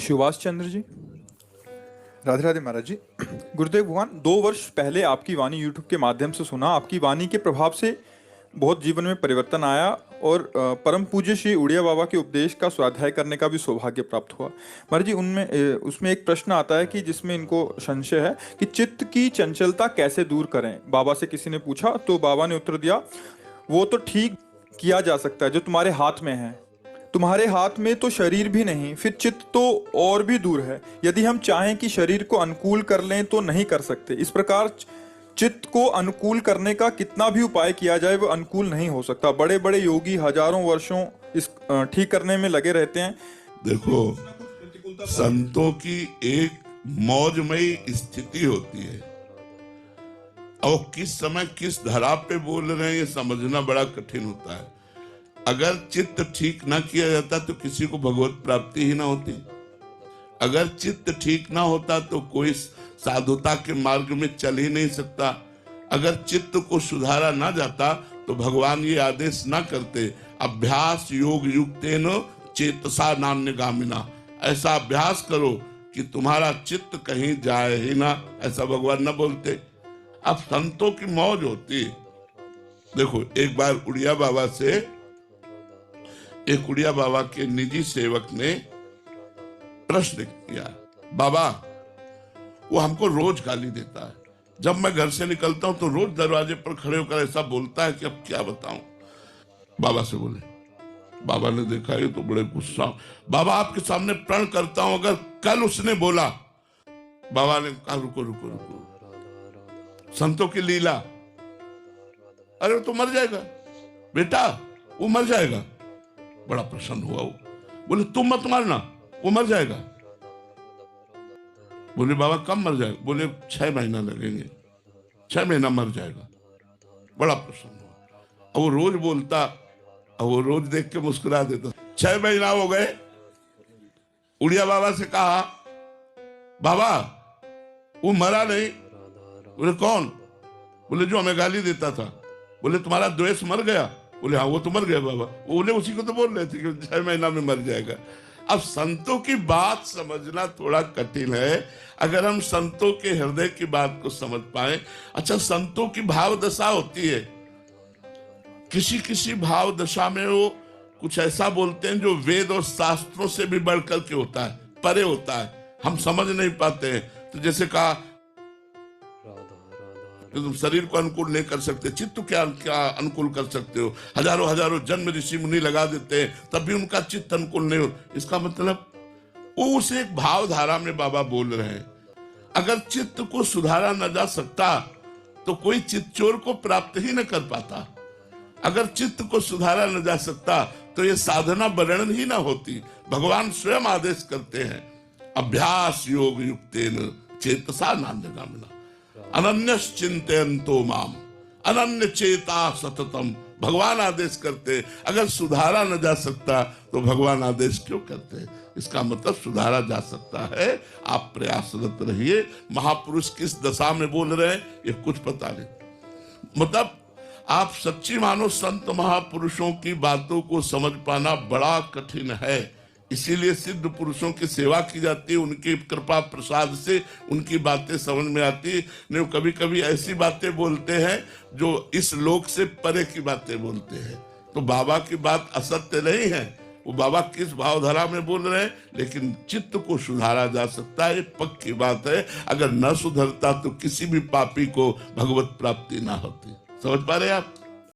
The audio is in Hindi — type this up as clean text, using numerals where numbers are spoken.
सुभाष चंद्र जी। राधे राधे महाराज जी। गुरुदेव भगवान, 2 वर्ष पहले आपकी वाणी यूट्यूब के माध्यम से सुना। आपकी वाणी के प्रभाव से बहुत जीवन में परिवर्तन आया और परम पूज्य श्री उड़िया बाबा के उपदेश का स्वाध्याय करने का भी सौभाग्य प्राप्त हुआ। महाराज जी, उसमें एक प्रश्न आता है कि जिसमें इनको संशय है कि चित्त की चंचलता कैसे दूर करें। बाबा से किसी ने पूछा तो बाबा ने उत्तर दिया, वो तो ठीक किया जा सकता है जो तुम्हारे हाथ में है। तुम्हारे हाथ में तो शरीर भी नहीं, फिर चित्त तो और भी दूर है। यदि हम चाहें कि शरीर को अनुकूल कर लें तो नहीं कर सकते। इस प्रकार चित्त को अनुकूल करने का कितना भी उपाय किया जाए वो अनुकूल नहीं हो सकता। बड़े बड़े योगी हजारों वर्षों इस ठीक करने में लगे रहते हैं। देखो, संतों की एक मौजमयी स्थिति होती है और किस समय किस धरा पे बोल रहे हैं ये समझना बड़ा कठिन होता है। अगर चित्त ठीक ना किया जाता तो किसी को भगवत प्राप्ति ही ना होती। अगर चित्त ठीक ना होता तो कोई साधुता के मार्ग में चल ही नहीं सकता। अगर चित्त को सुधारा ना जाता तो भगवान ये आदेश ना करते, अभ्यास योग युक्तेन चेतसा नान्यगामिना। ऐसा अभ्यास करो कि तुम्हारा चित्त कहीं जाए ही ना, ऐसा भगवान ना बोलते। अब संतों की मौज होती। देखो, एक बार उड़िया बाबा के निजी सेवक ने प्रश्न किया, बाबा वो हमको रोज गाली देता है। जब मैं घर से निकलता हूं तो रोज दरवाजे पर खड़े होकर ऐसा बोलता है कि अब क्या बताऊं। बाबा से बोले। बाबा ने देखा ये तो बड़े गुस्सा। बाबा आपके सामने प्रण करता हूं अगर कल उसने बोला। बाबा ने कहा रुको रुको रुको, संतों की लीला। अरे तो मर जाएगा बेटा, वो मर जाएगा। बड़ा प्रसन्न हुआ वो। बोले तुम मत मारना, वो मर जाएगा। बोले बाबा कब मर जाएगा? बोले 6 महीना लगेंगे, 6 महीना मर जाएगा। बड़ा प्रसन्न हुआ। और वो रोज बोलता और वो रोज देख के मुस्कुरा देता। 6 महीना हो गए। उड़िया बाबा से कहा, बाबा वो मरा नहीं। बोले कौन? बोले जो हमें गाली देता था। बोले तुम्हारा द्वेष मर गया? बोले हाँ वो तो मर गया बाबा। बोले उसी को तो बोल रहे थे कि 6 महीना में मर जाएगा। अब संतों की बात समझना थोड़ा कठिन है। अगर हम संतों के हृदय की बात को समझ पाए। अच्छा, संतों की भाव दशा होती है। किसी किसी भाव दशा में वो कुछ ऐसा बोलते हैं जो वेद और शास्त्रों से भी बढ़कर के होता है, परे होता है, हम समझ नहीं पाते हैं। तो जैसे कहा तो तुम शरीर को अनुकूल नहीं कर सकते, चित्त क्या क्या अनुकूल कर सकते हो? हजारों हजारों जन्म ऋषि मुनि लगा देते हैं तब भी उनका चित्त अनुकूल नहीं हो। इसका मतलब वो उसे एक भावधारा में बाबा बोल रहे हैं। अगर चित्त को सुधारा न जा सकता तो कोई चित्तचोर को प्राप्त ही न कर पाता। अगर चित्त को सुधारा न जा सकता तो ये साधना वर्णन ही ना होती। भगवान स्वयं आदेश करते हैं, अभ्यास योग युक्तेन चेतसा नान्यगामिना अनन्यश्चिन्तयन्तो माम अनन्य चेता सततम। भगवान आदेश करते, अगर सुधारा न जा सकता तो भगवान आदेश क्यों करते? इसका मतलब सुधारा जा सकता है। आप प्रयासरत रहिए। महापुरुष किस दशा में बोल रहे हैं ये कुछ पता नहीं। मतलब आप सच्ची मानो संत महापुरुषों की बातों को समझ पाना बड़ा कठिन है। इसीलिए सिद्ध पुरुषों की सेवा की जाती है, उनकी कृपा प्रसाद से उनकी बातें समझ में आती। नहीं कभी कभी ऐसी बातें बोलते हैं जो इस लोक से परे की बातें बोलते हैं। तो बाबा की बात असत्य नहीं है। वो बाबा किस भावधारा में बोल रहे हैं, लेकिन चित्त को सुधारा जा सकता है, पक्की बात है। अगर न सुधरता तो किसी भी पापी को भगवत प्राप्ति ना होती। समझ पा रहे आप?